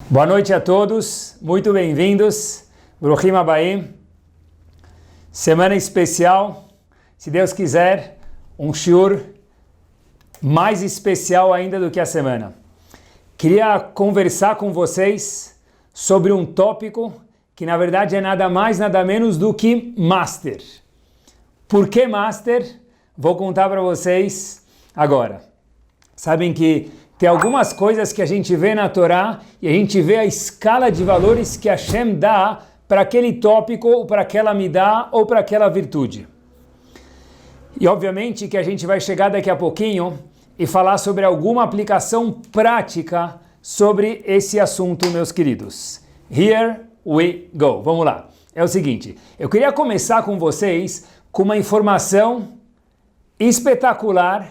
Boa noite a todos, muito bem-vindos, Bruchim Abaim, semana especial, se Deus quiser, um shiur mais especial ainda do que a semana. Queria conversar com vocês sobre um tópico que na verdade é nada mais, nada menos do que Master. Por que Master? Vou contar para vocês agora. Sabem que tem algumas coisas que a gente vê na Torá e a gente vê a escala de valores que Hashem dá para aquele tópico, ou para aquela midá, ou para aquela virtude. E obviamente que a gente vai chegar daqui a pouquinho e falar sobre alguma aplicação prática sobre esse assunto, meus queridos. Here we go. Vamos lá. É o seguinte, eu queria começar com vocês com uma informação espetacular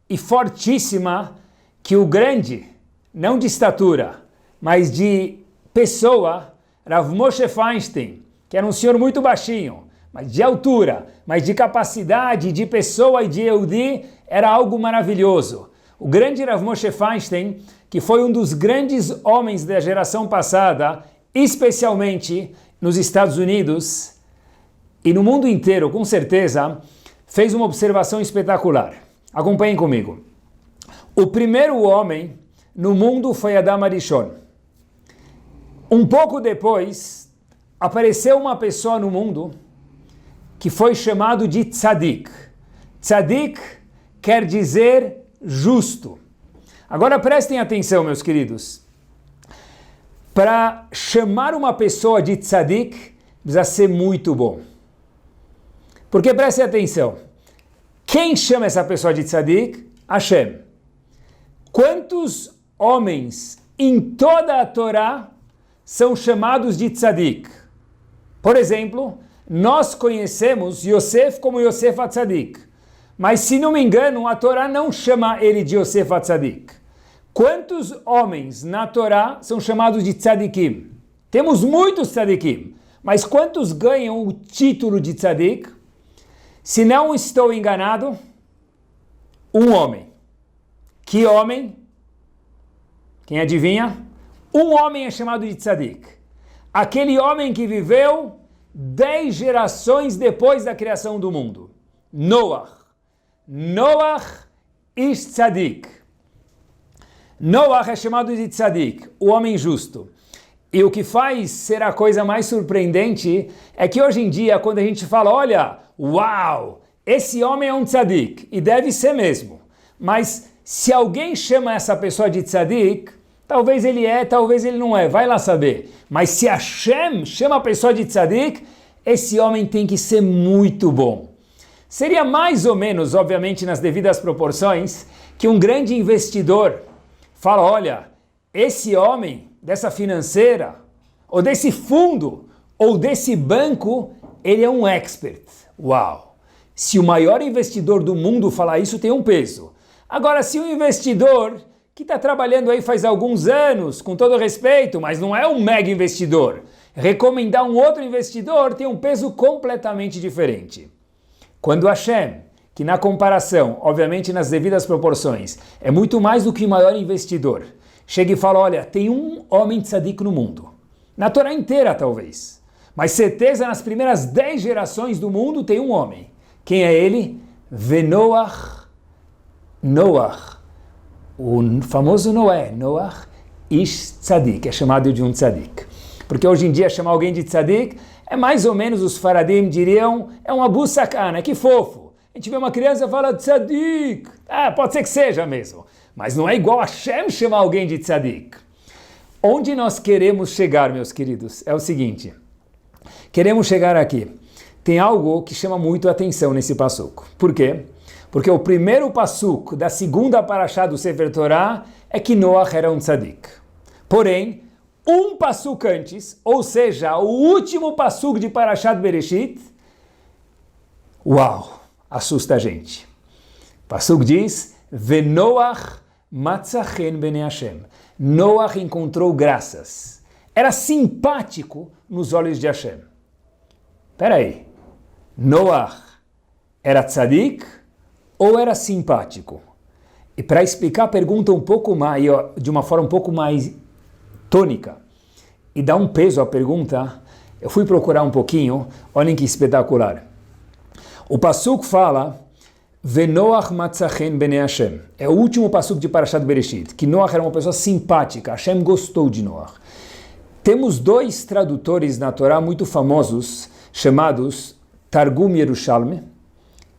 e fortíssima que o grande, não de estatura, mas de pessoa, Rav Moshe Feinstein, que era um senhor muito baixinho, mas de altura, mas de capacidade, de pessoa e de Yehudi, era algo maravilhoso. O grande Rav Moshe Feinstein, que foi um dos grandes homens da geração passada, especialmente nos Estados Unidos e no mundo inteiro, com certeza, fez uma observação espetacular. Acompanhem comigo. O primeiro homem no mundo foi Adam Arishon. Um pouco depois, apareceu uma pessoa no mundo que foi chamado de Tzadik. Tzadik quer dizer justo. Agora prestem atenção, meus queridos. Para chamar uma pessoa de Tzadik, precisa ser muito bom. Porque prestem atenção. Quem chama essa pessoa de Tzadik? Hashem. Quantos homens em toda a Torá são chamados de Tzadik? Por exemplo, nós conhecemos Yosef como Yosef HaTzadik. Mas se não me engano, a Torá não chama ele de Yosef HaTzadik. Quantos homens na Torá são chamados de Tzadikim? Temos muitos Tzadikim. Mas quantos ganham o título de Tzadik? Se não estou enganado, um homem. Que homem? Quem adivinha? Um homem é chamado de Tzadik. Aquele homem que viveu 10 gerações depois da criação do mundo. Noach. Noach ish Tzadik. Noach é chamado de Tzadik, o homem justo. E o que faz ser a coisa mais surpreendente é que hoje em dia, quando a gente fala, olha, uau, esse homem é um Tzadik, e deve ser mesmo. Mas se alguém chama essa pessoa de Tzadik, talvez ele é, talvez ele não é, vai lá saber. Mas se Hashem chama a pessoa de Tzadik, esse homem tem que ser muito bom. Seria mais ou menos, obviamente nas devidas proporções, que um grande investidor fala, olha, esse homem dessa financeira, ou desse fundo, ou desse banco, ele é um expert. Uau! Se o maior investidor do mundo falar isso, tem um peso. Agora, se um investidor que está trabalhando aí faz alguns anos, com todo respeito, mas não é um mega investidor, recomendar um outro investidor tem um peso completamente diferente. Quando Hashem, que na comparação, obviamente nas devidas proporções, é muito mais do que o maior investidor, chega e fala, olha, tem um homem tzadik no mundo. Na Torá inteira, talvez. Mas certeza, nas primeiras 10 gerações do mundo tem um homem. Quem é ele? Venoach. Noach, o famoso Noé, Noach ish Tzadik, é chamado de um Tzadik. Porque hoje em dia chamar alguém de Tzadik é mais ou menos, os faradim diriam, é um abu sacana, que fofo. A gente vê uma criança e fala Tzadik, pode ser que seja mesmo, mas não é igual a Hashem chamar alguém de Tzadik. Onde nós queremos chegar, meus queridos, é o seguinte, queremos chegar aqui. Tem algo que chama muito a atenção nesse passuco. Por quê? Porque o primeiro passuco da segunda parashá do Sefer Torá é que Noach era um tzadik. Porém, um passuco antes, ou seja, o último passuco de Parashat Bereshit, uau, assusta a gente. O passuco diz, Venoach Matzachen bene Hashem. Noach encontrou graças. Era simpático nos olhos de Hashem. Espera aí. Noach era tzadik ou era simpático? E para explicar a pergunta um pouco mais, de uma forma um pouco mais tônica, e dar um peso à pergunta, eu fui procurar um pouquinho, olhem que espetacular. O Pasuk fala, Venoach matzachen bene Hashem. É o último Pasuk de Parashat Bereshit, que Noach era uma pessoa simpática, Hashem gostou de Noach. Temos dois tradutores na Torá muito famosos, chamados Targum Yerushalmi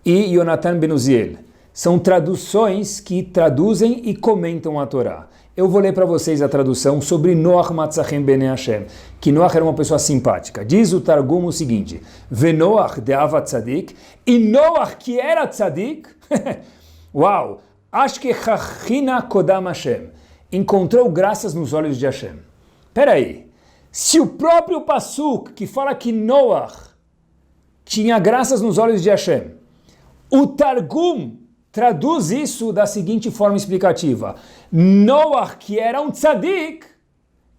e Yonatan Ben Uziel. São traduções que traduzem e comentam a Torá. Eu vou ler para vocês a tradução sobre Noach Matzachem Bene Hashem, que Noach era uma pessoa simpática. Diz o Targum o seguinte, Venoach de'ava tzadik, e Noach que era tzadik, uau, Ashkechachina Kodam Hashem, encontrou graças nos olhos de Hashem. Espera aí, se o próprio Pasuk que fala que Noach tinha graças nos olhos de Hashem, o Targum traduz isso da seguinte forma explicativa. Noach, que era um tzadik,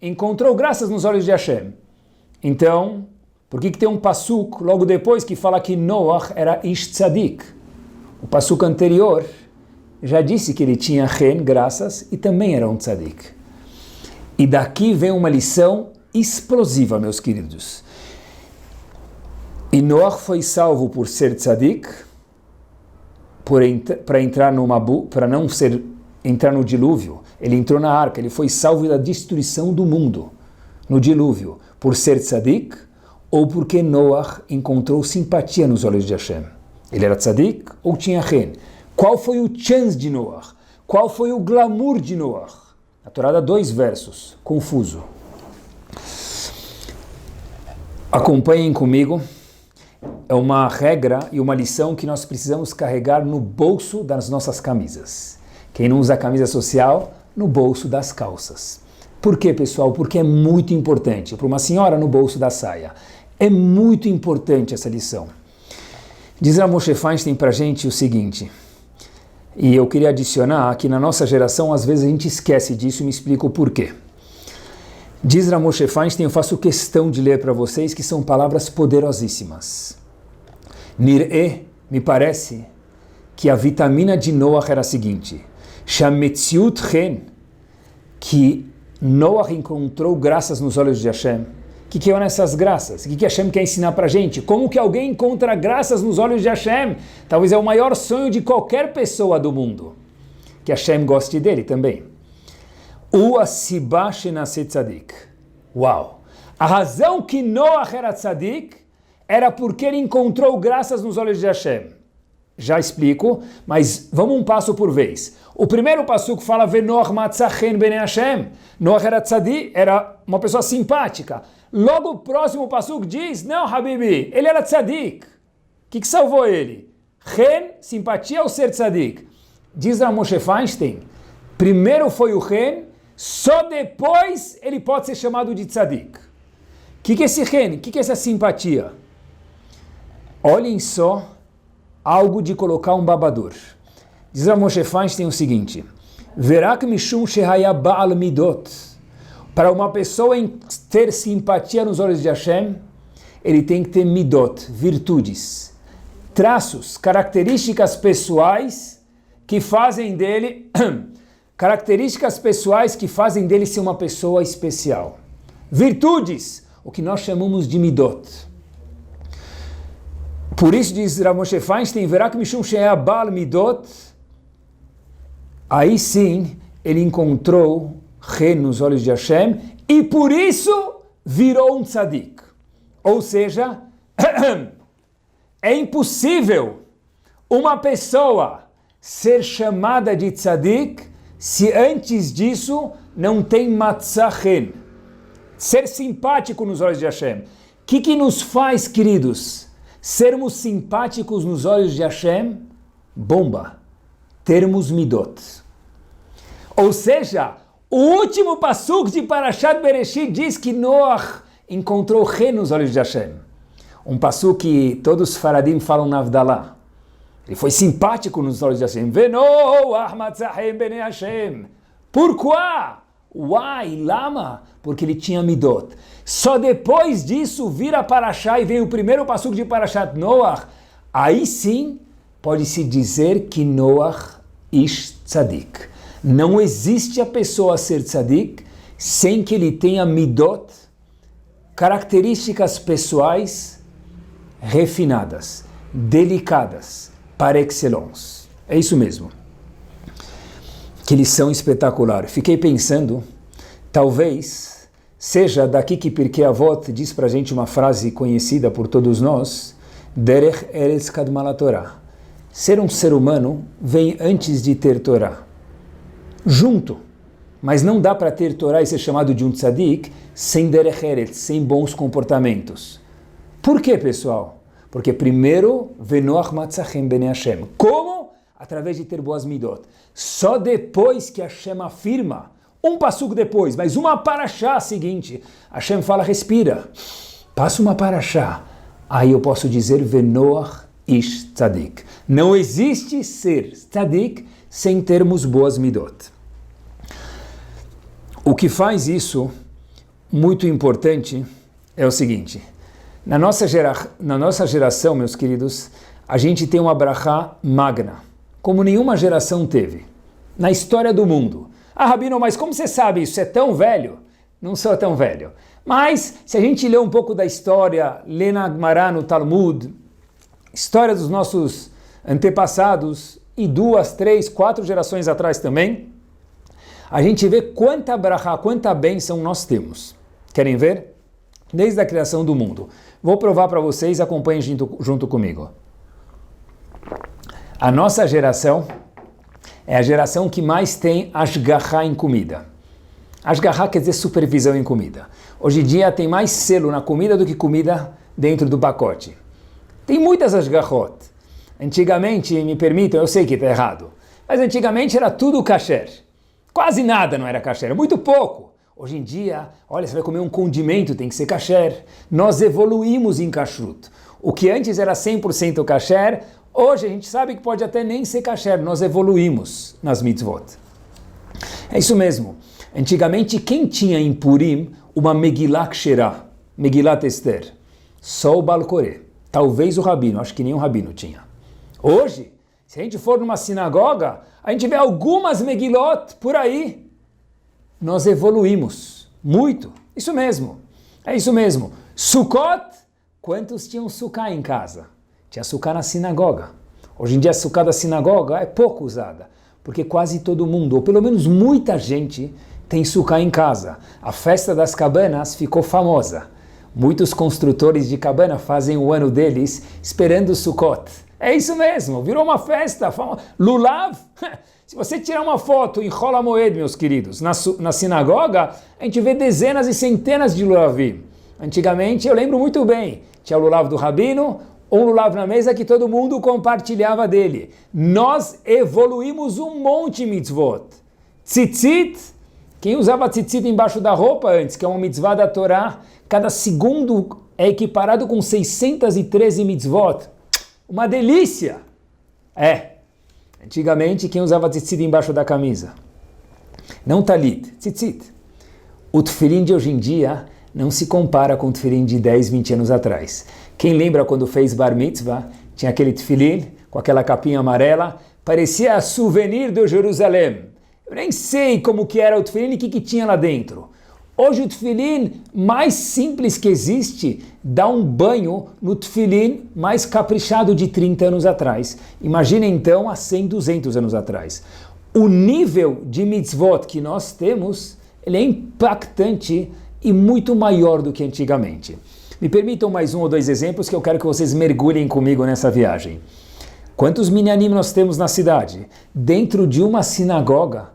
encontrou graças nos olhos de Hashem. Então, por que tem um pasuk logo depois que fala que Noach era ish tzadik? O pasuk anterior já disse que ele tinha chen, graças, e também era um tzadik. E daqui vem uma lição explosiva, meus queridos. E Noach foi salvo por ser tzadik, para não entrar no dilúvio. Ele entrou na arca, ele foi salvo da destruição do mundo no dilúvio, por ser tzadik ou porque Noach encontrou simpatia nos olhos de Hashem. Ele era tzadik ou tinha chen? Qual foi o chance de Noach? Qual foi o glamour de Noach? A Torá dá 2 versos, confuso. Acompanhem comigo. É uma regra e uma lição que nós precisamos carregar no bolso das nossas camisas. Quem não usa camisa social, no bolso das calças. Por quê, pessoal? Porque é muito importante. Para uma senhora, no bolso da saia. É muito importante essa lição. Diz a Moshe Feinstein para a gente o seguinte, e eu queria adicionar que na nossa geração, às vezes a gente esquece disso e me explico o porquê. Diz Moshe Feinstein, eu faço questão de ler para vocês, que são palavras poderosíssimas. Nir'e, me parece, que a vitamina de Noach era a seguinte, Shametziut chen, que Noach encontrou graças nos olhos de Hashem. O que são essas graças? O que Hashem quer ensinar para a gente? Como que alguém encontra graças nos olhos de Hashem? Talvez é o maior sonho de qualquer pessoa do mundo. Que Hashem goste dele também. Uau! A razão que Noach era tzadik era porque ele encontrou graças nos olhos de Hashem. Já explico, mas vamos um passo por vez. O primeiro passo que fala Venoach matzachen bene Hashem. Noach era tzadik, era uma pessoa simpática. Logo o próximo passo diz, não, Habibi, ele era tzadik. O que salvou ele? Chen, simpatia ou ser tzadik? Diz Moshe Feinstein, primeiro foi o chen, só depois ele pode ser chamado de tzadik. O que é esse chen? O que é essa simpatia? Olhem só algo de colocar um babador. Diz Moshe Feinstein o seguinte, Verak mishum shehaya ba'al midot. Para uma pessoa ter simpatia nos olhos de Hashem, ele tem que ter midot, virtudes, traços, características pessoais que fazem dele ser uma pessoa especial. Virtudes, o que nós chamamos de midot. Por isso diz Rav Moshe Feinstein, Verak mishum she'ea ba'al midot, aí sim ele encontrou chen nos olhos de Hashem e por isso virou um tzadik. Ou seja, é impossível uma pessoa ser chamada de tzadik se antes disso não tem matzachen, ser simpático nos olhos de Hashem. O que nos faz, queridos, sermos simpáticos nos olhos de Hashem? Bomba, termos midot. Ou seja, o último pasuk de Parashat Bereshit diz que Noach encontrou chen nos olhos de Hashem. Um pasuk que todos os faradim falam na Avdalá. Ele foi simpático nos olhos de Hashem. Venoach matzachem bnei Hashem. Pourquoi? Why? Lama? Porque ele tinha midot. Só depois disso vira Parashá e vem o primeiro passuco de Parashat Noach. Aí sim pode-se dizer que Noach ish tzadik. Não existe a pessoa ser tzadik sem que ele tenha midot, características pessoais refinadas, delicadas, par excellence. É isso mesmo. Que lição espetacular. Fiquei pensando, talvez seja daqui que Pirkei Avot diz pra gente uma frase conhecida por todos nós, Derech Eretz Kadma Torah. Ser um ser humano vem antes de ter Torá. Junto. Mas não dá para ter Torá e ser chamado de um tzadik sem Derech Eretz, sem bons comportamentos. Por quê, pessoal? Porque primeiro, Venoach matzachem bnei Hashem. Como? Através de ter boas midot. Só depois que Hashem afirma, um passuco depois, mas uma parashá seguinte, Hashem fala, respira, passa uma parashá. Aí eu posso dizer, Venoach ish tzadik. Não existe ser tzadik sem termos boas midot. O que faz isso muito importante é o seguinte, na nossa geração, meus queridos, a gente tem uma brachá magna, como nenhuma geração teve, na história do mundo. Ah, Rabino, mas como você sabe isso? É tão velho? Não sou tão velho. Mas, se a gente ler um pouco da história, lê na Gemara, no Talmud, história dos nossos antepassados, e 2, 3, 4 gerações atrás também, a gente vê quanta brachá, quanta bênção nós temos. Querem ver? Desde a criação do mundo. Vou provar para vocês, acompanhem junto comigo. A nossa geração é a geração que mais tem ashgachá em comida. Ashgachá quer dizer supervisão em comida. Hoje em dia tem mais selo na comida do que comida dentro do pacote. Tem muitas ashgachot. Antigamente, me permitam, eu sei que está errado, mas antigamente era tudo kasher. Quase nada não era kasher, muito pouco. Hoje em dia, olha, você vai comer um condimento, tem que ser kasher. Nós evoluímos em kashrut. O que antes era 100% kasher, hoje a gente sabe que pode até nem ser kasher. Nós evoluímos nas mitzvot. É isso mesmo. Antigamente, quem tinha em Purim uma Megillah Ksherah, Megillat Esther? Só o Baal Koreh. Talvez o Rabino, acho que nem o Rabino tinha. Hoje, se a gente for numa sinagoga, a gente vê algumas Megilot por aí. Nós evoluímos muito. Isso mesmo. É isso mesmo. Sukkot, quantos tinham sukkah em casa? Tinha sukkah na sinagoga. Hoje em dia a sukkah da sinagoga é pouco usada, porque quase todo mundo, ou pelo menos muita gente, tem sukkah em casa. A festa das cabanas ficou famosa. Muitos construtores de cabana fazem o ano deles esperando o Sukkot. É isso mesmo, virou uma festa famosa. Lulav, se você tirar uma foto em Chol HaMoed, meus queridos, na sinagoga, a gente vê dezenas e centenas de lulavim. Antigamente, eu lembro muito bem, tinha o lulav do Rabino, um lulav na mesa que todo mundo compartilhava dele. Nós evoluímos um monte de mitzvot. Tzitzit, quem usava tzitzit embaixo da roupa antes, que é uma mitzvah da Torá, cada segundo é equiparado com 613 mitzvot. Uma delícia! Antigamente, quem usava tzitzit embaixo da camisa? Não talit, tzitzit. O tefilim de hoje em dia não se compara com o tefilim de 10, 20 anos atrás. Quem lembra quando fez bar mitzvah, tinha aquele tefilim com aquela capinha amarela, parecia souvenir do Jerusalém. Eu nem sei como que era o tefilim e o que tinha lá dentro. Hoje o tefilim mais simples que existe dá um banho no tefilim mais caprichado de 30 anos atrás. Imagina então há 100, 200 anos atrás. O nível de mitzvot que nós temos, ele é impactante e muito maior do que antigamente. Me permitam mais 1 ou 2 exemplos que eu quero que vocês mergulhem comigo nessa viagem. Quantos minyanim nós temos na cidade? Dentro de uma sinagoga,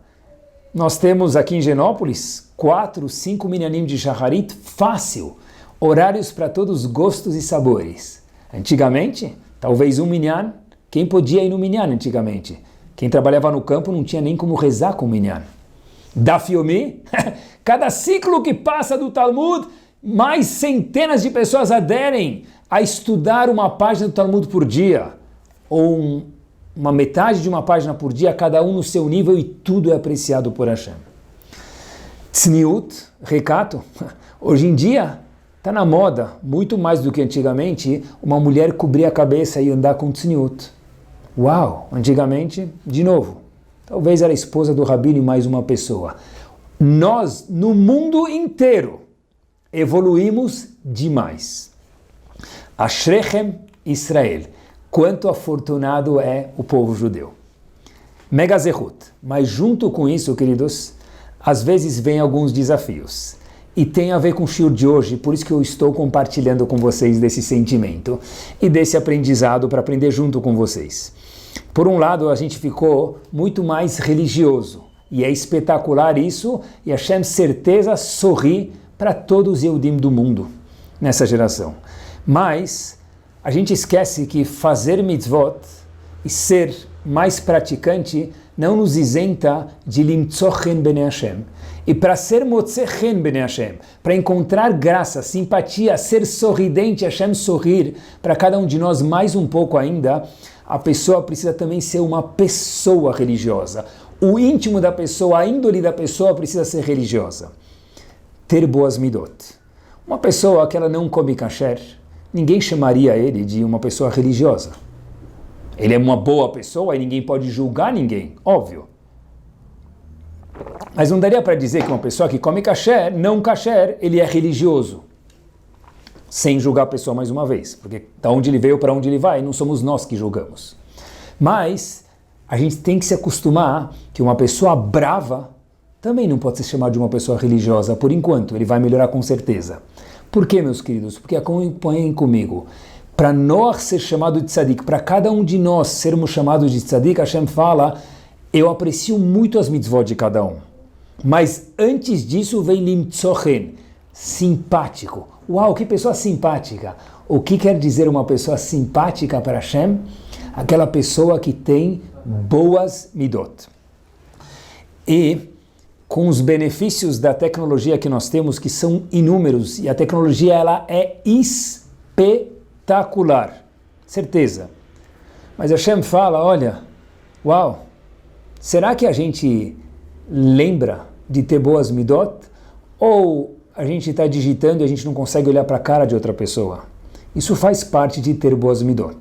nós temos aqui em Genópolis 4, 5 minyanim de shacharit, fácil. Horários para todos os gostos e sabores. Antigamente, talvez um minyan. Quem podia ir no minyan antigamente? Quem trabalhava no campo não tinha nem como rezar com o minyan. Daf Yomi, cada ciclo que passa do Talmud, mais centenas de pessoas aderem a estudar uma página do Talmud por dia. Ou uma metade de uma página por dia, cada um no seu nível, e tudo é apreciado por Hashem. Tzniut, recato, hoje em dia está na moda, muito mais do que antigamente, uma mulher cobrir a cabeça e andar com tzniut. Uau, antigamente, de novo, talvez era a esposa do rabino e mais uma pessoa. Nós, no mundo inteiro, evoluímos demais. Ashrechem Israel. Quanto afortunado é o povo judeu. Mega zehut. Mas junto com isso, queridos, às vezes vem alguns desafios. E tem a ver com o shiur de hoje, por isso que eu estou compartilhando com vocês desse sentimento e desse aprendizado para aprender junto com vocês. Por um lado, a gente ficou muito mais religioso. E é espetacular isso, e Hashem certeza sorri para todos os Yehudim do mundo nessa geração. Mas a gente esquece que fazer mitzvot e ser mais praticante não nos isenta de limtzo chen bnei Hashem. E para ser motzeh chen bnei Hashem, para encontrar graça, simpatia, ser sorridente, Hashem sorrir para cada um de nós mais um pouco ainda, a pessoa precisa também ser uma pessoa religiosa. O íntimo da pessoa, a índole da pessoa precisa ser religiosa. Ter boas midot. Uma pessoa que ela não come kasher, ninguém chamaria ele de uma pessoa religiosa. Ele é uma boa pessoa e ninguém pode julgar ninguém, óbvio. Mas não daria para dizer que uma pessoa que come kasher, não kasher, ele é religioso. Sem julgar a pessoa mais uma vez. Porque da onde ele veio para onde ele vai, não somos nós que julgamos. Mas a gente tem que se acostumar que uma pessoa brava também não pode ser chamada de uma pessoa religiosa por enquanto. Ele vai melhorar com certeza. Por quê, meus queridos? Porque acompanhem comigo. Para nós ser chamado de tzadik, para cada um de nós sermos chamados de tzadik, Hashem fala, eu aprecio muito as mitzvot de cada um. Mas antes disso vem limtzo chen, simpático. Uau, que pessoa simpática. O que quer dizer uma pessoa simpática para Hashem? Aquela pessoa que tem boas midot. E com os benefícios da tecnologia que nós temos, que são inúmeros, e a tecnologia ela é espetacular, certeza. Mas Hashem fala, olha, uau, será que a gente lembra de ter boas midot? Ou a gente está digitando e a gente não consegue olhar para a cara de outra pessoa? Isso faz parte de ter boas midot.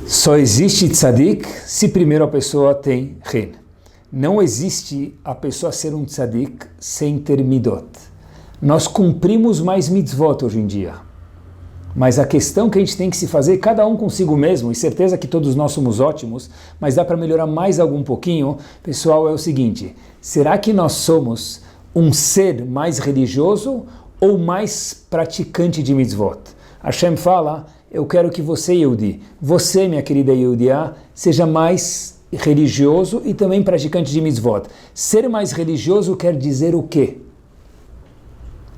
Só existe tzadik se primeiro a pessoa tem chen. Não existe a pessoa ser um tzadik sem ter midot. Nós cumprimos mais mitzvot hoje em dia. Mas a questão que a gente tem que se fazer, cada um consigo mesmo, e certeza que todos nós somos ótimos, mas dá para melhorar mais algum pouquinho, pessoal, é o seguinte, será que nós somos um ser mais religioso ou mais praticante de mitzvot? Hashem fala, eu quero que você, Yehudi, você, minha querida Yehudiá, seja mais religioso e também praticante de mitzvot. Ser mais religioso quer dizer o quê?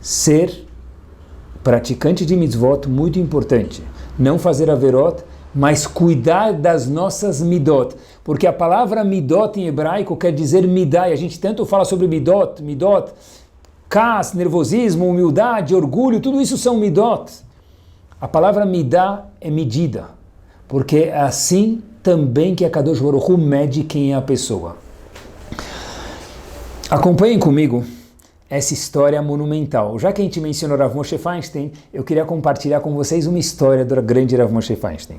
Ser praticante de mitzvot, muito importante. Não fazer averot, mas cuidar das nossas midot. Porque a palavra midot em hebraico quer dizer midá, e a gente tanto fala sobre midot, kas, nervosismo, humildade, orgulho, tudo isso são midot. A palavra midá é medida, porque é assim também que a Kadosh Baruch Hu mede quem é a pessoa. Acompanhem comigo essa história monumental. Já que a gente mencionou Rav Moshe Feinstein, eu queria compartilhar com vocês uma história do grande Rav Moshe Feinstein.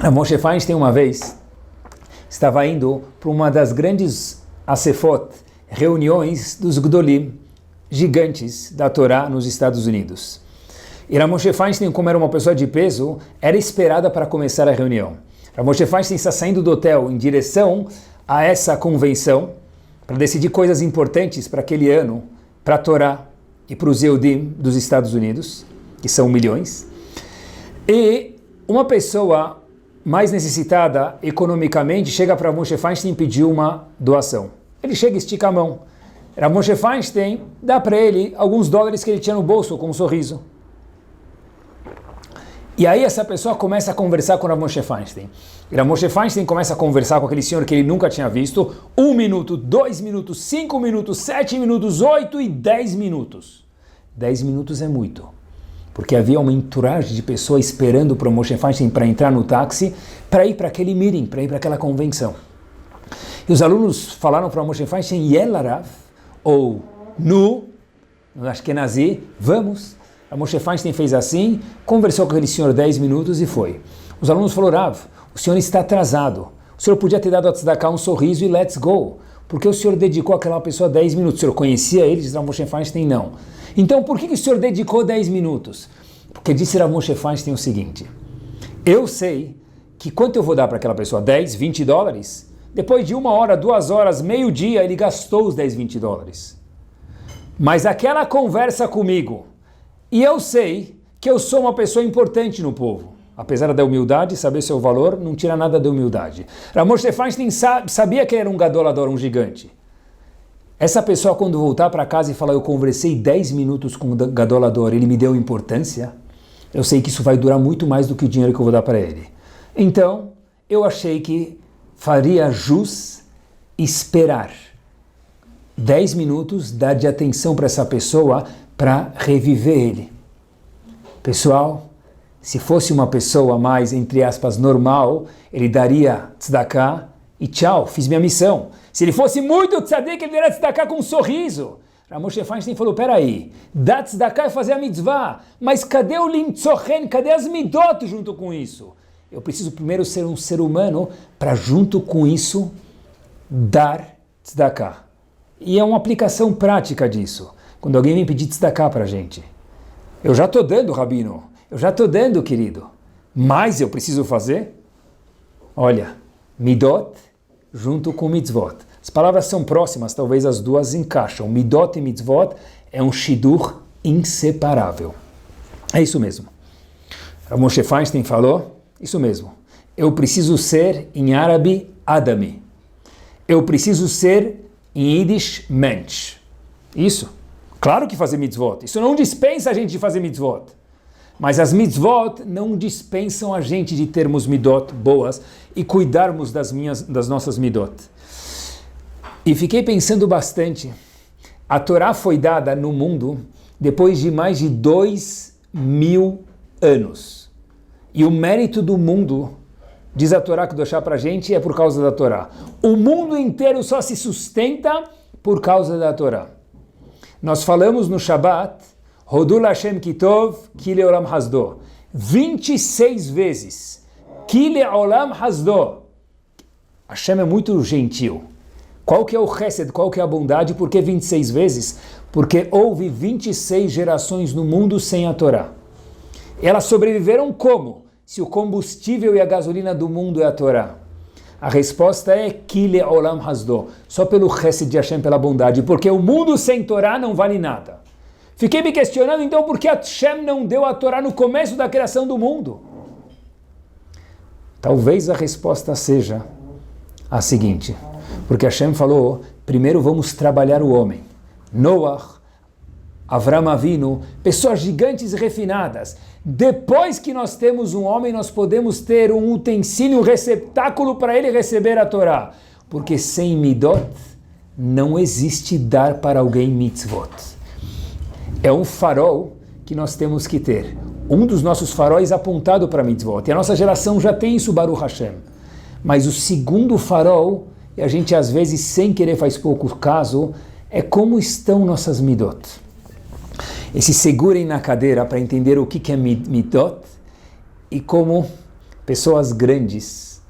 Rav Moshe Feinstein, uma vez, estava indo para uma das grandes asefot, reuniões dos Gdolim, gigantes da Torá nos Estados Unidos. E Rav Moshe Feinstein, como era uma pessoa de peso, era esperada para começar a reunião. Rav Moshe Feinstein está saindo do hotel em direção a essa convenção para decidir coisas importantes para aquele ano, para a Torá e para os Yehudim dos Estados Unidos, que são milhões. E uma pessoa mais necessitada economicamente chega para Rav Moshe Feinstein e pediu uma doação. Ele chega e estica a mão. Rav Moshe Feinstein dá para ele alguns dólares que ele tinha no bolso com um sorriso. E aí essa pessoa começa a conversar com Rav Moshe Feinstein. E Rav Moshe Feinstein começa a conversar com aquele senhor que ele nunca tinha visto, 1 minuto, 2 minutos, 5 minutos, 7 minutos, 8 e 10 minutos. 10 minutos é muito. porque havia uma entourage de pessoas esperando para o Moshe Feinstein para entrar no táxi, para ir para aquele meeting, para ir para aquela convenção. E os alunos falaram para o Moshe Feinstein, Yelarav, ou no Ashkenazi, vamos. A Moshe Feinstein fez assim, conversou com aquele senhor 10 minutos e foi. Os alunos falaram, Rav, o senhor está atrasado. O senhor podia ter dado a tzedakah um sorriso e let's go. Porque o senhor dedicou àquela pessoa 10 minutos. O senhor conhecia ele? Diz Rav Moshe Feinstein, não. Então por que o senhor dedicou 10 minutos? Porque disse Rav Moshe Feinstein o seguinte, eu sei que quanto eu vou dar para aquela pessoa? 10, 20 dólares? Depois de 1 hora, 2 horas, meio-dia, ele gastou os 10, 20 dólares. Mas aquela conversa comigo, e eu sei que eu sou uma pessoa importante no povo. Apesar da humildade, saber seu valor não tira nada da humildade. Rav Moshe Feinstein sabia que era um gadolador, um gigante. Essa pessoa, quando voltar para casa e falar, eu conversei 10 minutos com o gadolador, ele me deu importância, eu sei que isso vai durar muito mais do que o dinheiro que eu vou dar para ele. Então, eu achei que faria jus esperar 10 minutos, dar de atenção para essa pessoa para reviver ele. Pessoal, se fosse uma pessoa mais, entre aspas, normal, ele daria tzedakah e tchau, fiz minha missão. Se ele fosse muito tzadik, ele daria tzedakah com um sorriso. Rav Moshe Feinstein falou, peraí, dar tzedakah é fazer a mitzvah, mas cadê o limtzochen, cadê as midot junto com isso? Eu preciso primeiro ser um ser humano para junto com isso dar tzedakah. E é uma aplicação prática disso. Quando alguém vem pedir tzedakah para a gente. Eu já estou dando, Rabino. Eu já estou dando, querido. Mas eu preciso fazer? Olha, midot junto com mitzvot. As palavras são próximas, talvez as duas encaixam. Midot e mitzvot é um shidur inseparável. É isso mesmo. Rav Moshe Feinstein falou, isso mesmo. Eu preciso ser, em árabe, Adami. Eu preciso ser, em Yiddish, Mensch. Isso. Claro que fazer mitzvot. Isso não dispensa a gente de fazer mitzvot. Mas as mitzvot não dispensam a gente de termos midot boas e cuidarmos das nossas midot. E fiquei pensando bastante. A Torá foi dada no mundo depois de mais de 2000 anos. E o mérito do mundo, diz a Torá que deixar para a gente, é por causa da Torá. O mundo inteiro só se sustenta por causa da Torá. Nós falamos no Shabbat, Hodul Hashem Kitov, Kile Olam Hasdo. 26 vezes. Kile Olam Hasdo. Hashem é muito gentil. Qual que é o chesed, qual que é a bondade? Por que 26 vezes? Porque houve 26 gerações no mundo sem a Torá. Elas sobreviveram como? Se o combustível e a gasolina do mundo é a Torá. A resposta é Kile Olam Hasdo, só pelo chesed de Hashem, pela bondade, porque o mundo sem Torá não vale nada. Fiquei me questionando então por que Hashem não deu a Torá no começo da criação do mundo. Talvez a resposta seja a seguinte, porque Hashem falou, primeiro vamos trabalhar o homem. Noach, Avram Avinu, pessoas gigantes e refinadas. Depois que nós temos um homem, nós podemos ter um utensílio, um receptáculo para ele receber a Torá. Porque sem midot, não existe dar para alguém mitzvot. É um farol que nós temos que ter. Um dos nossos faróis apontado para mitzvot. E a nossa geração já tem isso, Baruch Hashem. Mas o segundo farol, e a gente às vezes sem querer faz pouco caso, é como estão nossas midot. E se segurem na cadeira para entender o que é midot e como pessoas grandes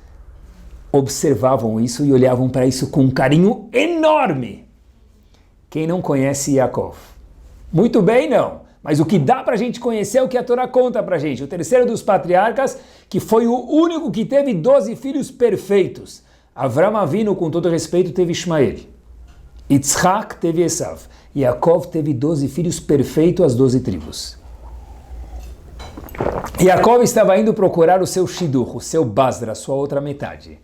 observavam isso e olhavam para isso com um carinho enorme. Quem não conhece Yaakov? Muito bem, não. Mas o que dá para a gente conhecer é o que a Torá conta para a gente. O terceiro dos patriarcas, que foi o único que teve 12 filhos perfeitos. Avram Avinu, com todo respeito, teve Ishmael. Yitzhak teve Esav. Yaakov teve 12 filhos perfeitos, as 12 tribos. Yaakov estava indo procurar o seu Shidur, o seu Basra, a sua outra metade.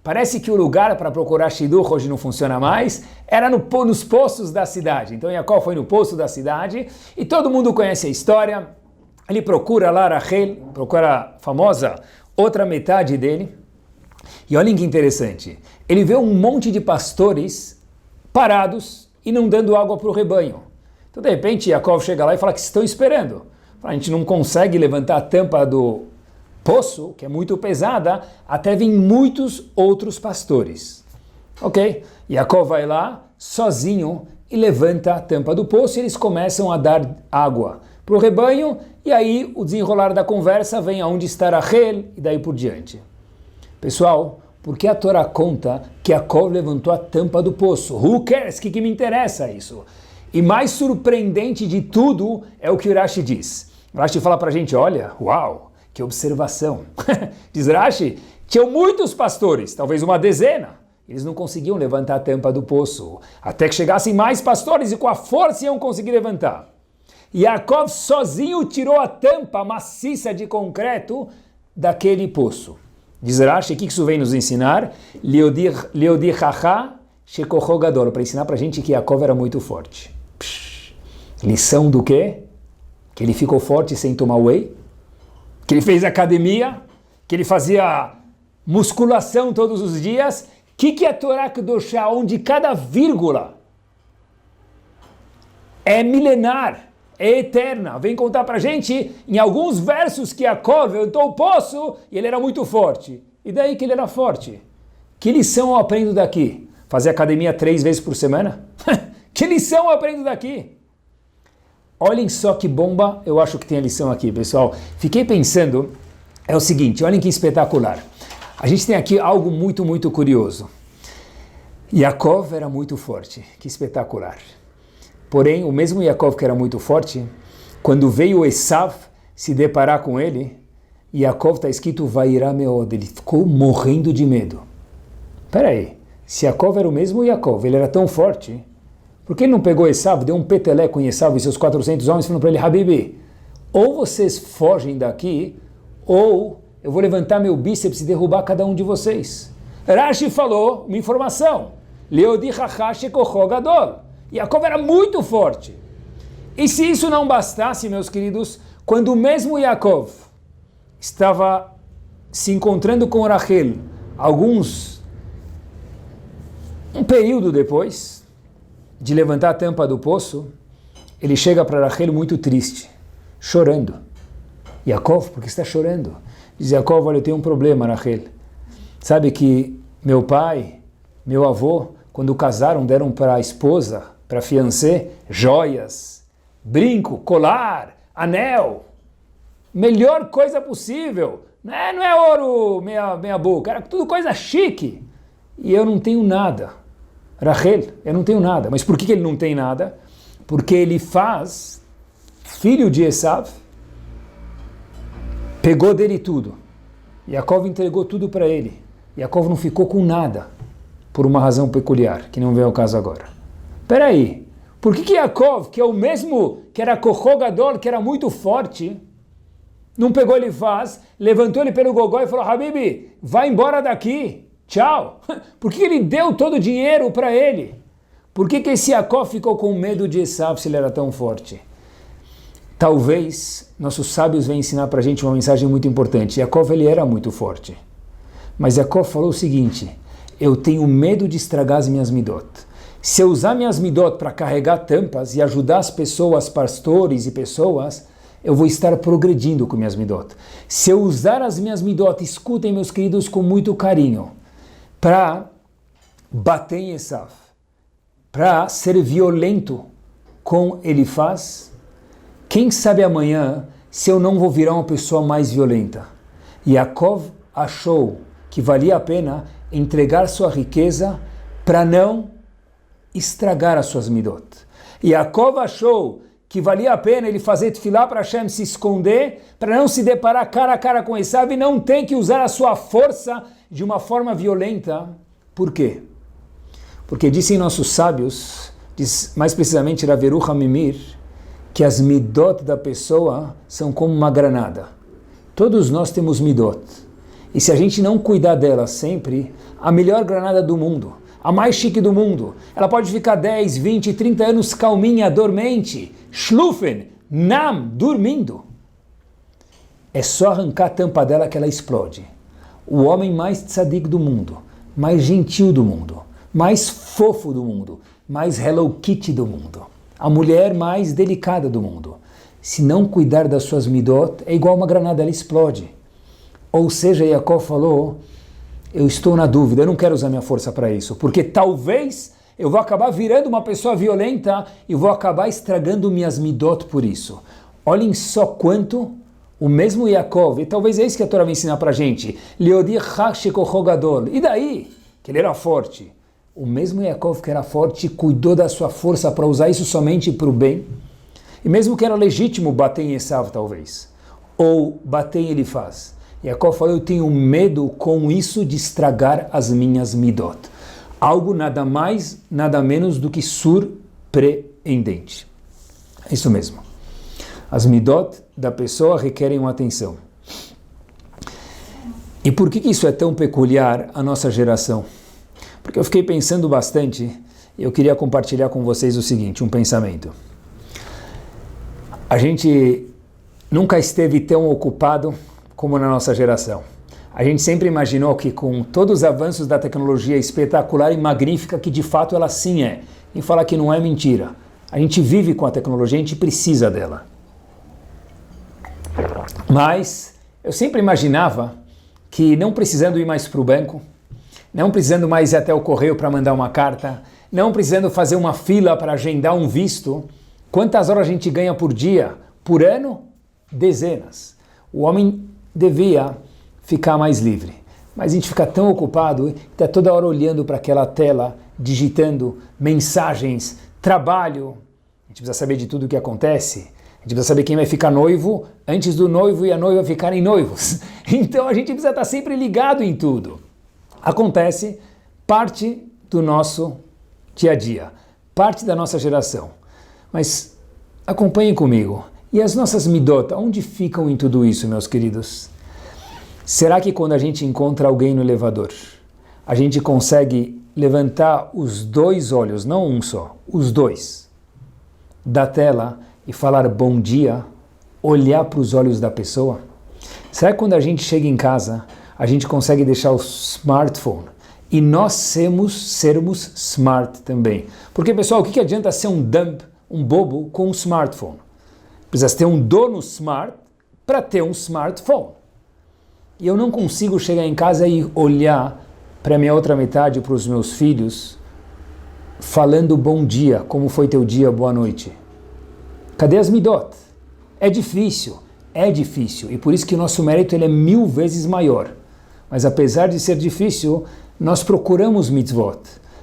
Parece que o lugar para procurar Shidur hoje não funciona mais, era nos poços da cidade. Então Yaakov foi no poço da cidade e todo mundo conhece a história. Ele procura lá Rachel, procura a famosa outra metade dele. E olhem que interessante, ele vê um monte de pastores parados e não dando água para o rebanho. Então de repente Yaakov chega lá e fala que estão esperando. A gente não consegue levantar a tampa do poço, que é muito pesada, até vir muitos outros pastores. Ok? Jacó vai lá, sozinho, e levanta a tampa do poço e eles começam a dar água para o rebanho, e aí o desenrolar da conversa vem aonde está Rachel e daí por diante. Pessoal, por que a Torá conta que Jacó levantou a tampa do poço? Who cares? O que me interessa isso? E mais surpreendente de tudo é o que o Rashi diz. O Rashi fala para a gente, olha, uau, que observação. Diz Rashi, tinham muitos pastores, talvez uma dezena. Eles não conseguiam levantar a tampa do poço, até que chegassem mais pastores e com a força iam conseguir levantar. E Yaakov sozinho tirou a tampa maciça de concreto daquele poço. Diz Rashi, o que isso vem nos ensinar? Leodir Chachá Shekocho Gadol, para ensinar para a gente que Yaakov era muito forte. Lição do quê? Que ele ficou forte sem tomar whey? Que ele fez academia? Que ele fazia musculação todos os dias? O que é a Torá Kedoshá, onde cada vírgula é milenar, é eterna? Vem contar pra gente em alguns versos que Yaakov levantou o poço e ele era muito forte. E daí que ele era forte? Que lição eu aprendo daqui? Fazer academia 3 vezes por semana? Que lição eu aprendo daqui? Olhem só que bomba eu acho que tem a lição aqui, pessoal. Fiquei pensando, é o seguinte, olhem que espetacular. A gente tem aqui algo muito, muito curioso. Yaakov era muito forte, que espetacular. Porém, o mesmo Yaakov que era muito forte, quando veio Esav se deparar com ele, Yaakov está escrito Vairá Meod, ele ficou morrendo de medo. Espera aí, se Yaakov era o mesmo Yaakov, ele era tão forte, por que ele não pegou Esav, deu um peteleco em Esav e seus 400 homens, falando para ele, Habibi, ou vocês fogem daqui, ou eu vou levantar meu bíceps e derrubar cada um de vocês. Rashi falou uma informação. Leodi Chachá Shekocho Gadol. Yaakov era muito forte. E se isso não bastasse, meus queridos, quando o mesmo Yaakov estava se encontrando com Rachel, um período depois de levantar a tampa do poço, ele chega para Rachel muito triste, chorando. Yaakov, por que está chorando? Diz Yaakov, olha, eu tenho um problema, Rachel. Sabe que meu pai, meu avô, quando casaram, deram para a esposa, para a fiancé, joias, brinco, colar, anel. Melhor coisa possível. Não é ouro meia boca, era tudo coisa chique. E eu não tenho nada. Rachel, eu não tenho nada. Mas por que ele não tem nada? Porque ele faz, filho de Esav, pegou dele tudo. Yaakov entregou tudo para ele. Yaakov não ficou com nada, por uma razão peculiar, que não vem ao caso agora. Espera aí, por que Yaakov, que é o mesmo que era Kocho Gadol, que era muito forte, não pegou ele faz, levantou ele pelo gogó e falou, Habibi, vai embora daqui, tchau. Por que ele deu todo o dinheiro para ele? Por que esse Yaakov ficou com medo de Esav se ele era tão forte? Talvez nossos sábios venham ensinar para a gente uma mensagem muito importante. Yaakov, ele era muito forte. Mas Yaakov falou o seguinte, eu tenho medo de estragar as minhas midot. Se eu usar minhas midot para carregar tampas e ajudar as pessoas, pastores e pessoas, eu vou estar progredindo com minhas midot. Se eu usar as minhas midot, escutem meus queridos com muito carinho, para bater em Esav, para ser violento com Elifaz, quem sabe amanhã se eu não vou virar uma pessoa mais violenta. Yaakov achou que valia a pena entregar sua riqueza para não estragar as suas midot. Yaakov achou que valia a pena ele fazer tefilá para Hashem, se esconder, para não se deparar cara a cara com Esav e não ter que usar a sua força de uma forma violenta. Por quê? Porque dizem nossos sábios, diz mais precisamente Rav Yerucham Mimir, que as midot da pessoa são como uma granada. Todos nós temos midot. E se a gente não cuidar dela sempre, a melhor granada do mundo, a mais chique do mundo, ela pode ficar 10, 20, 30 anos calminha, dormente, schlufen, nam, dormindo. É só arrancar a tampa dela que ela explode. O homem mais tzadik do mundo, mais gentil do mundo, mais fofo do mundo, mais Hello Kitty do mundo, a mulher mais delicada do mundo. se não cuidar das suas midot, é igual uma granada, ela explode. Ou seja, Yaakov falou, eu estou na dúvida, eu não quero usar minha força para isso, porque talvez eu vou acabar virando uma pessoa violenta e vou acabar estragando minhas midot por isso. Olhem só quanto o mesmo Yaakov, e talvez é isso que a Torá vai ensinar para a gente, e daí? Que ele era forte. O mesmo Yaakov que era forte cuidou da sua força para usar isso somente para o bem. E mesmo que era legítimo bater em Esav, talvez, ou bater em Elifaz, Yaakov falou, eu tenho medo com isso de estragar as minhas midot. Algo nada mais, nada menos do que surpreendente. É isso mesmo. As midot da pessoa requerem uma atenção. E por que isso é tão peculiar à nossa geração? Porque eu fiquei pensando bastante e eu queria compartilhar com vocês o seguinte, um pensamento. A gente nunca esteve tão ocupado como na nossa geração. A gente sempre imaginou que com todos os avanços da tecnologia espetacular e magnífica, que de fato ela sim é, e falar que não é mentira. A gente vive com a tecnologia, a gente precisa dela. Mas eu sempre imaginava que não precisando ir mais para o banco, não precisando mais ir até o correio para mandar uma carta, não precisando fazer uma fila para agendar um visto, quantas horas a gente ganha por dia? Por ano? Dezenas. O homem devia ficar mais livre. Mas a gente fica tão ocupado, está toda hora olhando para aquela tela, digitando mensagens, trabalho. A gente precisa saber de tudo o que acontece. A gente precisa saber quem vai ficar noivo antes do noivo e a noiva ficarem noivos. Então a gente precisa estar sempre ligado em tudo. Acontece parte do nosso dia a dia, parte da nossa geração. Mas acompanhem comigo. E as nossas midot, onde ficam em tudo isso, meus queridos? Será que quando a gente encontra alguém no elevador, a gente consegue levantar os dois olhos, não um só, os dois, da tela e falar bom dia, olhar para os olhos da pessoa? Será que quando a gente chega em casa, a gente consegue deixar o smartphone e nós sermos smart também? Porque, pessoal, o que adianta ser um dumb, um bobo com um smartphone? Precisa ter um dono smart para ter um smartphone. E eu não consigo chegar em casa e olhar para a minha outra metade, para os meus filhos, falando bom dia, como foi teu dia, boa noite. Cadê as midot? É difícil, e por isso que o nosso mérito ele é 1000 vezes maior. Mas apesar de ser difícil, nós procuramos mitzvot.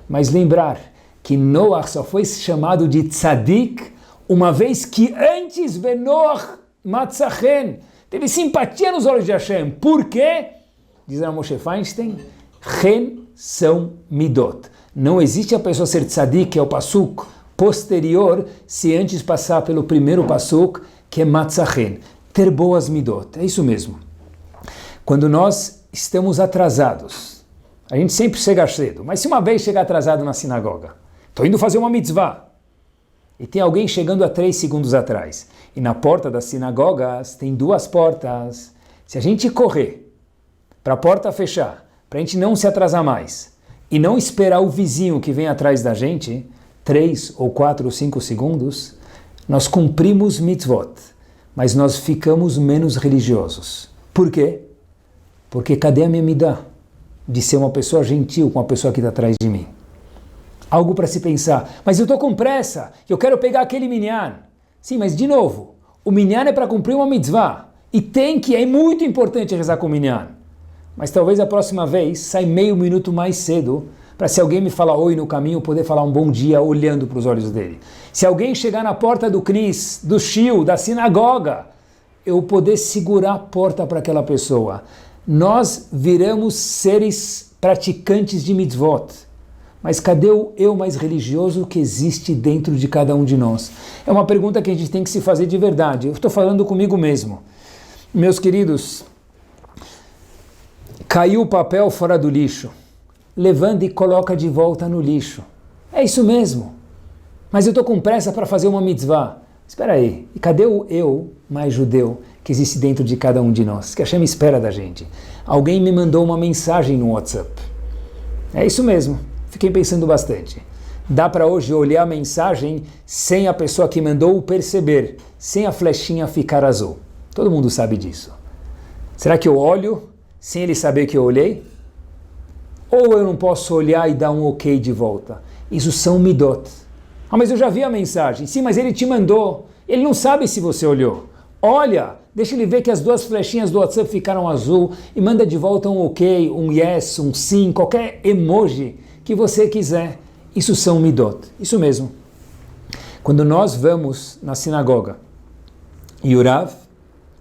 Mas lembrar que Noach só foi chamado de tzadik uma vez que antes Noach matzachen, teve simpatia nos olhos de Hashem. Por quê? Diz a Moshe Feinstein, Chen são midot. Não existe a pessoa ser tzadik, que é o pasuk posterior, se antes passar pelo primeiro pasuk, que é matzachen. Ter boas midot. É isso mesmo. Quando nós estamos atrasados, a gente sempre chega cedo, mas se uma vez chegar atrasado na sinagoga, estou indo fazer uma mitzvah, e tem alguém chegando há 3 segundos atrás, e na porta das sinagogas tem 2 portas, se a gente correr para a porta fechar, para a gente não se atrasar mais, e não esperar o vizinho que vem atrás da gente, 3 ou 4 ou 5 segundos, nós cumprimos mitzvot, mas nós ficamos menos religiosos. Por quê? Porque cadê a minha midah? De ser uma pessoa gentil com a pessoa que está atrás de mim. Algo para se pensar. Mas eu estou com pressa, eu quero pegar aquele minyan. Sim, mas de novo, o minyan é para cumprir uma mitzvah. E é muito importante rezar com o minyan. Mas talvez a próxima vez sai meio minuto mais cedo, para se alguém me falar oi no caminho, poder falar um bom dia olhando para os olhos dele. Se alguém chegar na porta do knis, do shiur, da sinagoga, eu poder segurar a porta para aquela pessoa. Nós viramos seres praticantes de mitzvot. Mas cadê o eu mais religioso que existe dentro de cada um de nós? É uma pergunta que a gente tem que se fazer de verdade. Eu estou falando comigo mesmo. Meus queridos, caiu o papel fora do lixo. Levanta e coloca de volta no lixo. É isso mesmo. Mas eu estou com pressa para fazer uma mitzvah. Espera aí. E cadê o eu mais judeu que existe dentro de cada um de nós? Que a Hashem espera da gente. Alguém me mandou uma mensagem no WhatsApp. É isso mesmo. Fiquei pensando bastante. Dá para hoje olhar a mensagem sem a pessoa que mandou perceber, sem a flechinha ficar azul. Todo mundo sabe disso. Será que eu olho sem ele saber que eu olhei? Ou eu não posso olhar e dar um ok de volta? Isso são midot. Ah, mas eu já vi a mensagem. Sim, mas ele te mandou. Ele não sabe se você olhou. Olha, deixa ele ver que as duas flechinhas do WhatsApp ficaram azul e manda de volta um ok, um yes, um sim, qualquer emoji que você quiser. Isso são midot. Isso mesmo. Quando nós vamos na sinagoga e o Rav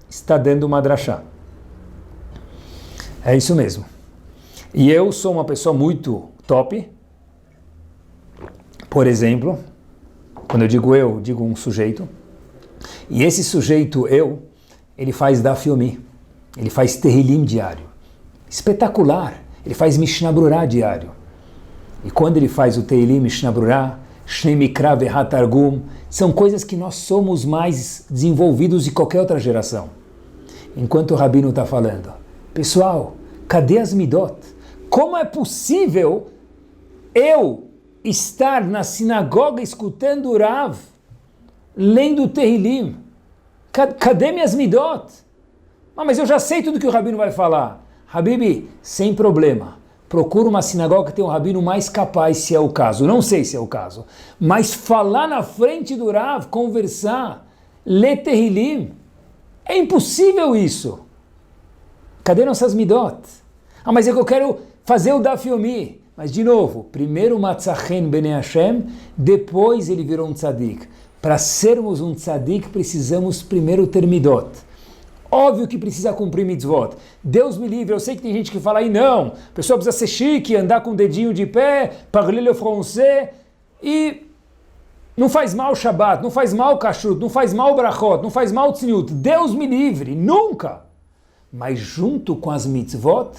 está dando uma drachá. É isso mesmo. E eu sou uma pessoa muito top. Por exemplo, quando eu digo um sujeito. E esse sujeito, ele faz daf yomi, ele faz Tehillim diário. Espetacular! Ele faz Mishnah Brurah diário. E quando ele faz o Tehillim, Mishnah Brurah, Shnei Mikra Ve'hat Targum, são coisas que nós somos mais desenvolvidos de qualquer outra geração. Enquanto o Rabino está falando, pessoal, cadê as midot? Como é possível eu estar na sinagoga escutando o Rav, lendo o Tehillim? Cadê minhas midot? Ah, mas eu já sei tudo que o Rabino vai falar. Habibi, sem problema. Procura uma sinagoga que tem um Rabino mais capaz, se é o caso. Não sei se é o caso. Mas falar na frente do Rav, conversar, ler Tehillim, é impossível isso. Cadê nossas midot? Ah, mas é que eu quero fazer o daf yomi. Mas, de novo, primeiro Matzachen Bnei Hashem, depois ele virou um tzadik. Para sermos um tzadik, precisamos primeiro ter midot. Óbvio que precisa cumprir mitzvot. Deus me livre, eu sei que tem gente que fala aí, não, a pessoa precisa ser chique, andar com o dedinho de pé, parler le français, e não faz mal o Shabbat, não faz mal o kashrut, não faz mal o brachot, não faz mal o tzniut. Deus me livre, nunca! Mas junto com as mitzvot,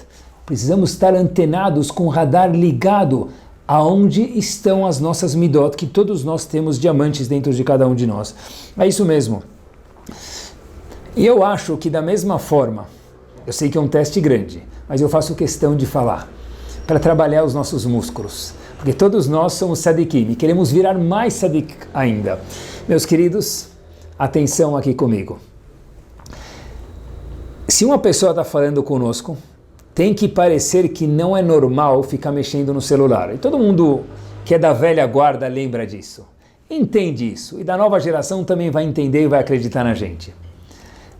precisamos estar antenados com o radar ligado aonde estão as nossas midot, que todos nós temos diamantes dentro de cada um de nós. É isso mesmo. E eu acho que da mesma forma, eu sei que é um teste grande, mas eu faço questão de falar, para trabalhar os nossos músculos, porque todos nós somos sadikim e queremos virar mais sadik ainda. Meus queridos, atenção aqui comigo. Se uma pessoa está falando conosco, tem que parecer que não é normal ficar mexendo no celular. E todo mundo que é da velha guarda lembra disso. Entende isso. E da nova geração também vai entender e vai acreditar na gente.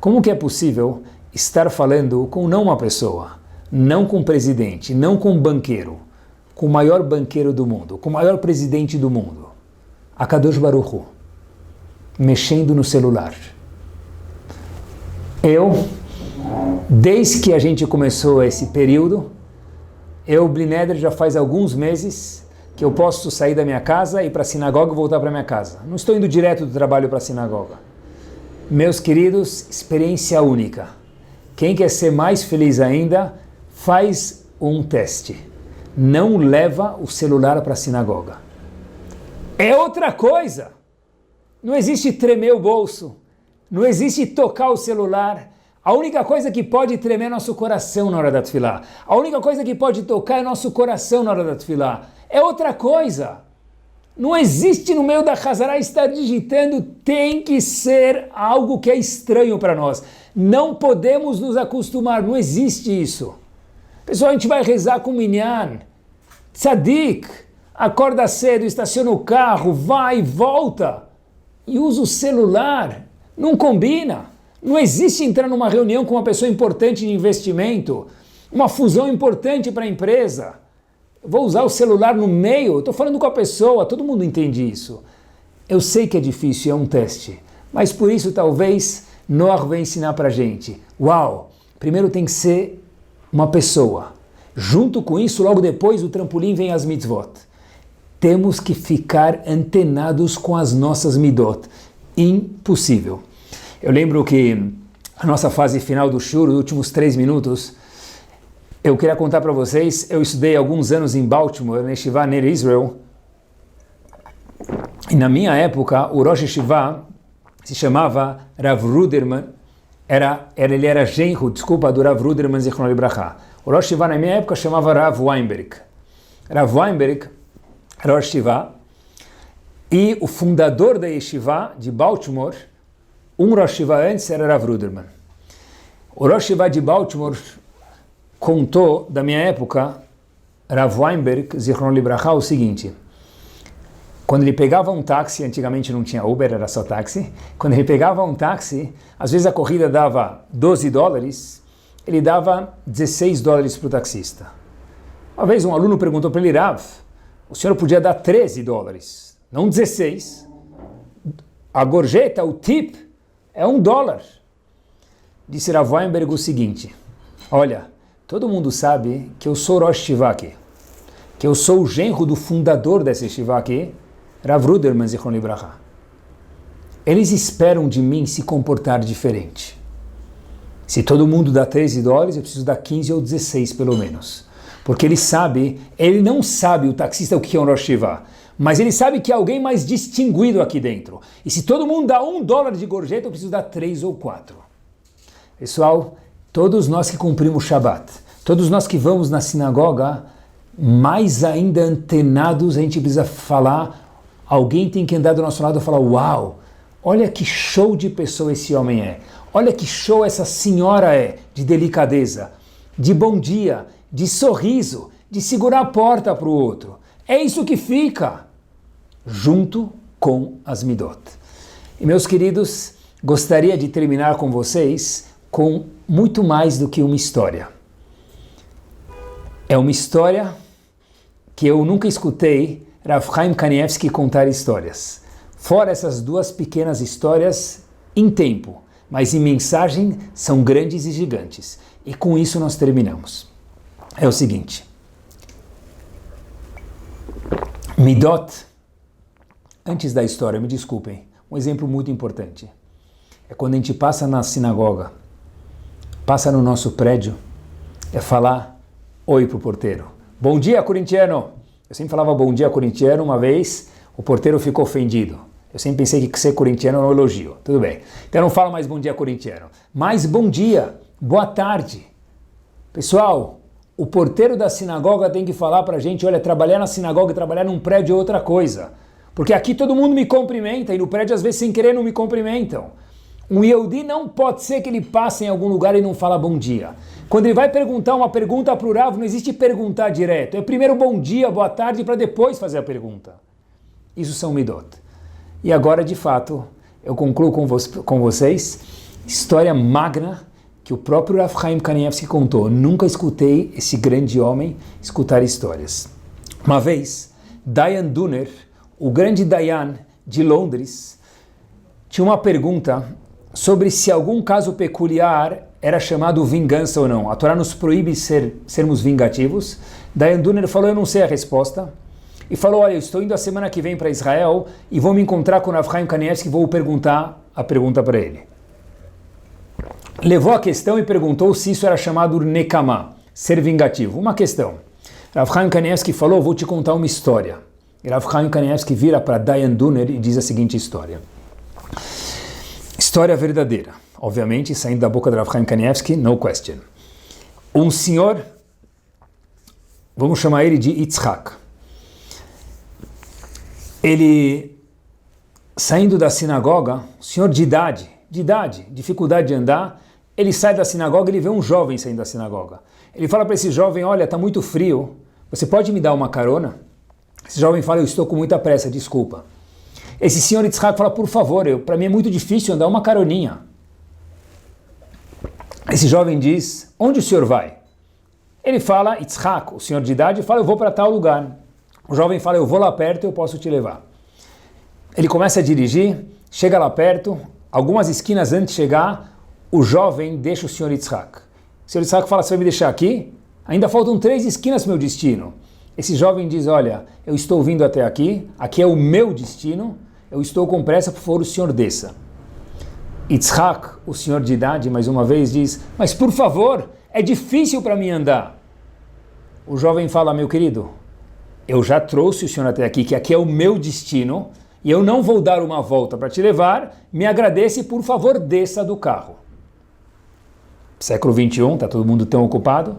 Como que é possível estar falando com não uma pessoa, não com um presidente, não com um banqueiro, com o maior banqueiro do mundo, com o maior presidente do mundo, Akadosh Baruch Hu, mexendo no celular? Desde que a gente começou esse período, Blineder, já faz alguns meses que eu posso sair da minha casa, ir para a sinagoga e voltar para minha casa. Não estou indo direto do trabalho para a sinagoga. Meus queridos, experiência única. Quem quer ser mais feliz ainda, faz um teste. Não leva o celular para a sinagoga. É outra coisa. Não existe tremer o bolso. Não existe tocar o celular. A única coisa que pode tremer é nosso coração na hora da tefilá. A única coisa que pode tocar é nosso coração na hora da tefilá. É outra coisa. Não existe no meio da Hazará estar digitando, tem que ser algo que é estranho para nós. Não podemos nos acostumar, não existe isso. Pessoal, a gente vai rezar com minyan, tzadik, acorda cedo, estaciona o carro, vai e volta, e usa o celular, não combina. Não existe entrar numa reunião com uma pessoa importante de investimento, uma fusão importante para a empresa. Vou usar o celular no meio, estou falando com a pessoa, todo mundo entende isso. Eu sei que é difícil, é um teste, mas por isso talvez Noah vai ensinar para a gente. Uau, primeiro tem que ser uma pessoa. Junto com isso, logo depois, o trampolim vem as mitzvot. Temos que ficar antenados com as nossas midot. Impossível. Eu lembro que a nossa fase final do shur, os últimos 3 minutos, eu queria contar para vocês, eu estudei alguns anos em Baltimore, na Yeshiva Ner Israel, e na minha época, o Rosh Yeshiva se chamava Rav Ruderman, ele era genro, do Rav Ruderman Zichron Libracha. O Rosh Yeshiva na minha época chamava Rav Weinberg. Rav Weinberg era Rosh Yeshiva, E o fundador da Yeshiva de Baltimore, um Rosh Yeshiva antes era Rav Ruderman. O Rosh Yeshiva de Baltimore contou, da minha época, Rav Weinberg, Zichron Libraha, o seguinte: quando ele pegava um táxi, antigamente não tinha Uber, era só táxi, quando ele pegava um táxi, às vezes a corrida dava $12, ele dava $16 para o taxista. Uma vez um aluno perguntou para ele: Rav, o senhor podia dar $13, não 16. A gorjeta, o tip, é $1. Disse Rav Weinberg o seguinte: olha, todo mundo sabe que eu sou Rosh Yeshiva aqui, que eu sou o genro do fundador dessa Yeshiva aqui, Rav Ruderman Zichron Libraha. Eles esperam de mim se comportar diferente. Se todo mundo dá $13, eu preciso dar 15 ou 16 pelo menos. Porque ele não sabe, o taxista, o que é um Rosh Yeshiva, mas ele sabe que é alguém mais distinguido aqui dentro. E se todo mundo dá $1 de gorjeta, eu preciso dar 3 ou 4. Pessoal, todos nós que cumprimos Shabbat, todos nós que vamos na sinagoga, mais ainda antenados, a gente precisa falar, alguém tem que andar do nosso lado e falar: uau, olha que show de pessoa esse homem é, olha que show essa senhora é, de delicadeza, de bom dia, de sorriso, de segurar a porta para o outro. É isso que fica, junto com as midot. E meus queridos, gostaria de terminar com vocês com muito mais do que uma história. É uma história que eu nunca escutei Rav Chaim Kanievsky contar histórias. Fora essas duas pequenas histórias em tempo, mas em mensagem são grandes e gigantes. E com isso nós terminamos. É o seguinte: midot, antes da história, me desculpem, um exemplo muito importante. É quando a gente passa na sinagoga, passa no nosso prédio, é falar oi pro porteiro. Bom dia, corintiano! Eu sempre falava bom dia, corintiano, uma vez o porteiro ficou ofendido. Eu sempre pensei que ser corintiano era um elogio. Tudo bem. Então eu não falo mais bom dia, corintiano. Mas bom dia, boa tarde. Pessoal, o porteiro da sinagoga tem que falar pra gente: olha, trabalhar na sinagoga e trabalhar num prédio é outra coisa. Porque aqui todo mundo me cumprimenta e no prédio às vezes sem querer não me cumprimentam. Um Yehudi não pode ser que ele passe em algum lugar e não fala bom dia. Quando ele vai perguntar uma pergunta para o Rav, não existe perguntar direto. É primeiro bom dia, boa tarde, para depois fazer a pergunta. Isso são midot. E agora, de fato, eu concluo com vocês história magna que o próprio Rav Chaim Kanievsky contou. Nunca escutei esse grande homem escutar histórias. Uma vez, Dayan Dunner, o grande Dayan de Londres, tinha uma pergunta sobre se algum caso peculiar era chamado vingança ou não. A Torá nos proíbe sermos vingativos. Dayan Dunner falou: eu não sei a resposta. E falou: olha, eu estou indo a semana que vem para Israel e vou me encontrar com o Rav Chaim Kanievsky e vou perguntar a pergunta para ele. Levou a questão e perguntou se isso era chamado nekama, ser vingativo. Uma questão. Rav Chaim Kanievsky falou: vou te contar uma história. E Rav Chaim Kanievsky vira para Dayan Dunner e diz a seguinte história. História verdadeira, obviamente, saindo da boca de Rav Chaim Kanievsky, no question. Um senhor, vamos chamar ele de Yitzhak. Ele, saindo da sinagoga, senhor de idade, dificuldade de andar, ele sai da sinagoga e ele vê um jovem saindo da sinagoga. Ele fala para esse jovem: olha, está muito frio, você pode me dar uma carona? Esse jovem fala: eu estou com muita pressa, desculpa. Esse senhor Yitzhak fala: por favor, para mim é muito difícil andar uma caroninha. Esse jovem diz: onde o senhor vai? Ele fala, Yitzhak, o senhor de idade, fala: eu vou para tal lugar. O jovem fala: eu vou lá perto, eu posso te levar. Ele começa a dirigir, chega lá perto, algumas esquinas antes de chegar, o jovem deixa o senhor Yitzhak. O senhor Yitzhak fala: você vai me deixar aqui? Ainda faltam 3 esquinas para o meu destino. Esse jovem diz: olha, eu estou vindo até aqui, aqui é o meu destino, eu estou com pressa, por favor, o senhor desça. Yitzhak, o senhor de idade, mais uma vez diz: mas por favor, é difícil para mim andar. O jovem fala: meu querido, eu já trouxe o senhor até aqui, que aqui é o meu destino, e eu não vou dar uma volta para te levar, me agradeça e por favor desça do carro. Século 21, está todo mundo tão ocupado.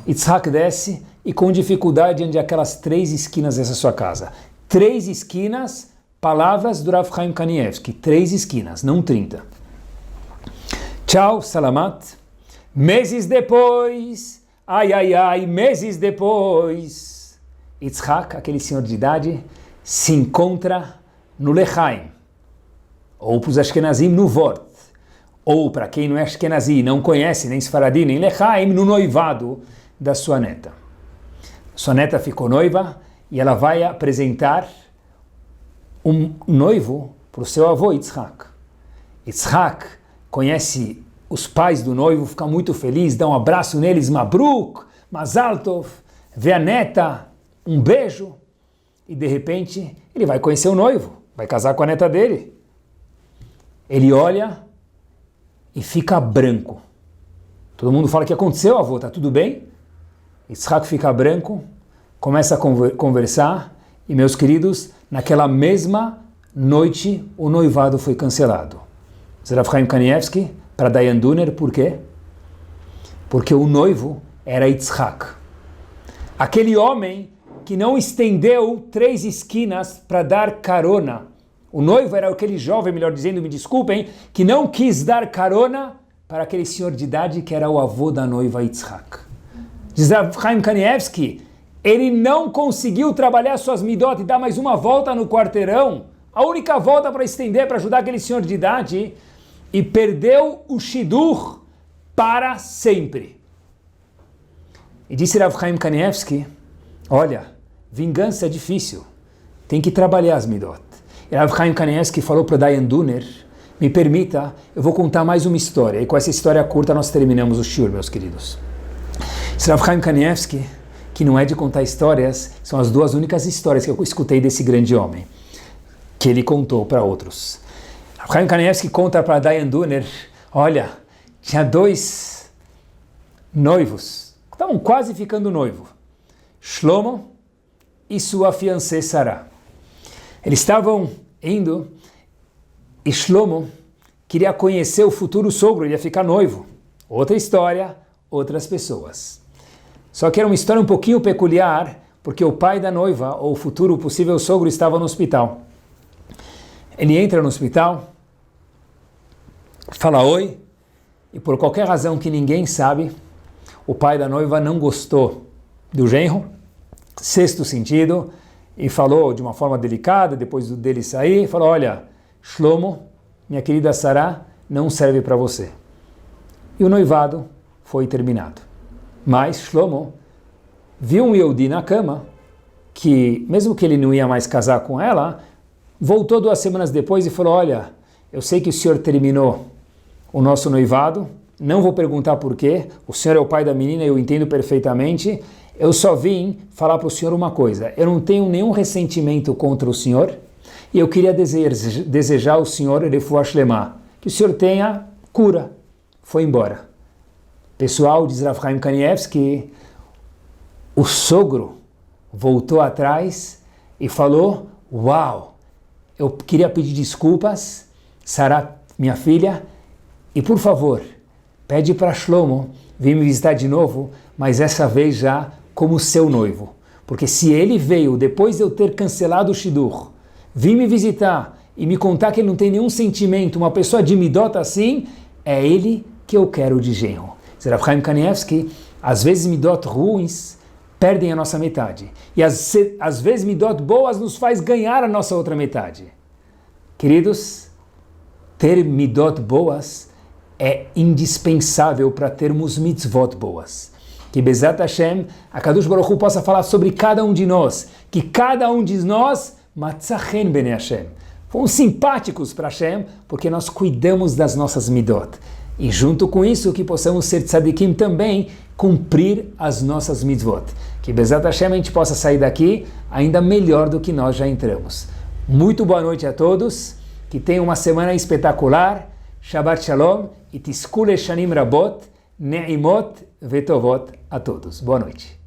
Yitzhak desce e com dificuldade ande aquelas 3 esquinas dessa sua casa. 3 esquinas palavras do Rav Chaim Kanievsky, 3 esquinas, não 30. Tchau, salamat. Meses depois, meses depois, Yitzhak, aquele senhor de idade, se encontra no Lechaim, ou para os Ashkenazim no Vort, ou para quem não é Ashkenazi, não conhece nem Sfaradi, nem Lechaim, no noivado da sua neta. Sua neta ficou noiva e ela vai apresentar um noivo para o seu avô Yitzhak. Yitzhak conhece os pais do noivo, fica muito feliz, dá um abraço neles, Mabruk, Mazal Tov, vê a neta, um beijo, e de repente ele vai conhecer o noivo, vai casar com a neta dele. Ele olha e fica branco. Todo mundo fala: o que aconteceu, avô? Tá tudo bem? Yitzhak fica branco, começa a conversar, e meus queridos, naquela mesma noite o noivado foi cancelado. Rav Chaim Kanievsky para Dayan Duner, por quê? Porque o noivo era Yitzhak. Aquele homem que não estendeu 3 esquinas para dar carona. O noivo era aquele jovem, melhor dizendo, me desculpem, que não quis dar carona para aquele senhor de idade que era o avô da noiva Yitzhak. Diz Rav Chaim Kanievsky, ele não conseguiu trabalhar suas midot e dar mais uma volta no quarteirão, a única volta para estender, para ajudar aquele senhor de idade, e perdeu o Shidur para sempre. E disse Rav Chaim Kanievsky, olha, vingança é difícil, tem que trabalhar as midot. E Rav Chaim Kanievsky falou para Dayan Duner, me permita, eu vou contar mais uma história, e com essa história curta nós terminamos o shiur, meus queridos. Esse Rav Chaim Kanievsky, que não é de contar histórias, são as 2 únicas histórias que eu escutei desse grande homem, que ele contou para outros. Rav Chaim Kanievsky conta para Dayan Duner, olha, tinha 2 noivos, que estavam quase ficando noivo, Shlomo e sua fiancée Sarah. Eles estavam indo e Shlomo queria conhecer o futuro sogro, ele ia ficar noivo. Outra história, outras pessoas. Só que era uma história um pouquinho peculiar, porque o pai da noiva, ou o futuro possível sogro, estava no hospital. Ele entra no hospital, fala oi, e por qualquer razão que ninguém sabe, o pai da noiva não gostou do genro, 6º sentido, e falou de uma forma delicada, depois dele sair, falou, olha, Shlomo, minha querida Sarah, não serve para você. E o noivado foi terminado. Mas Shlomo viu um Yehudi na cama, que mesmo que ele não ia mais casar com ela, voltou 2 semanas depois e falou, olha, eu sei que o senhor terminou o nosso noivado, não vou perguntar por quê, o senhor é o pai da menina, eu entendo perfeitamente, eu só vim falar para o senhor uma coisa, eu não tenho nenhum ressentimento contra o senhor, e eu queria desejar ao senhor, Refuah Shlema, que o senhor tenha cura. Foi embora. Pessoal, diz Rav Chaim Kanievsky, o sogro voltou atrás e falou, uau, eu queria pedir desculpas, Sarah, minha filha, e por favor, pede para Shlomo vir me visitar de novo, mas essa vez já como seu noivo. Porque se ele veio, depois de eu ter cancelado o Shidur, vir me visitar e me contar que ele não tem nenhum sentimento, uma pessoa de midot assim, é ele que eu quero de genro. Rav Chaim Kanievsky, às vezes midot ruins perdem a nossa metade. E às vezes midot boas nos faz ganhar a nossa outra metade. Queridos, ter midot boas é indispensável para termos mitzvot boas. Que Bezat Hashem, a Kadosh Baruch Hu possa falar sobre cada um de nós, que cada um de nós, Matzachen Bnei Hashem, fomos simpáticos para Hashem, porque nós cuidamos das nossas midot. E junto com isso, que possamos ser tzadikim também, cumprir as nossas mitzvot. Que Bezat Hashem a gente possa sair daqui ainda melhor do que nós já entramos. Muito boa noite a todos, que tenham uma semana espetacular, Shabbat Shalom, e Tiskule Shanim Rabot, Ne'imot Vetovot a todos. Boa noite.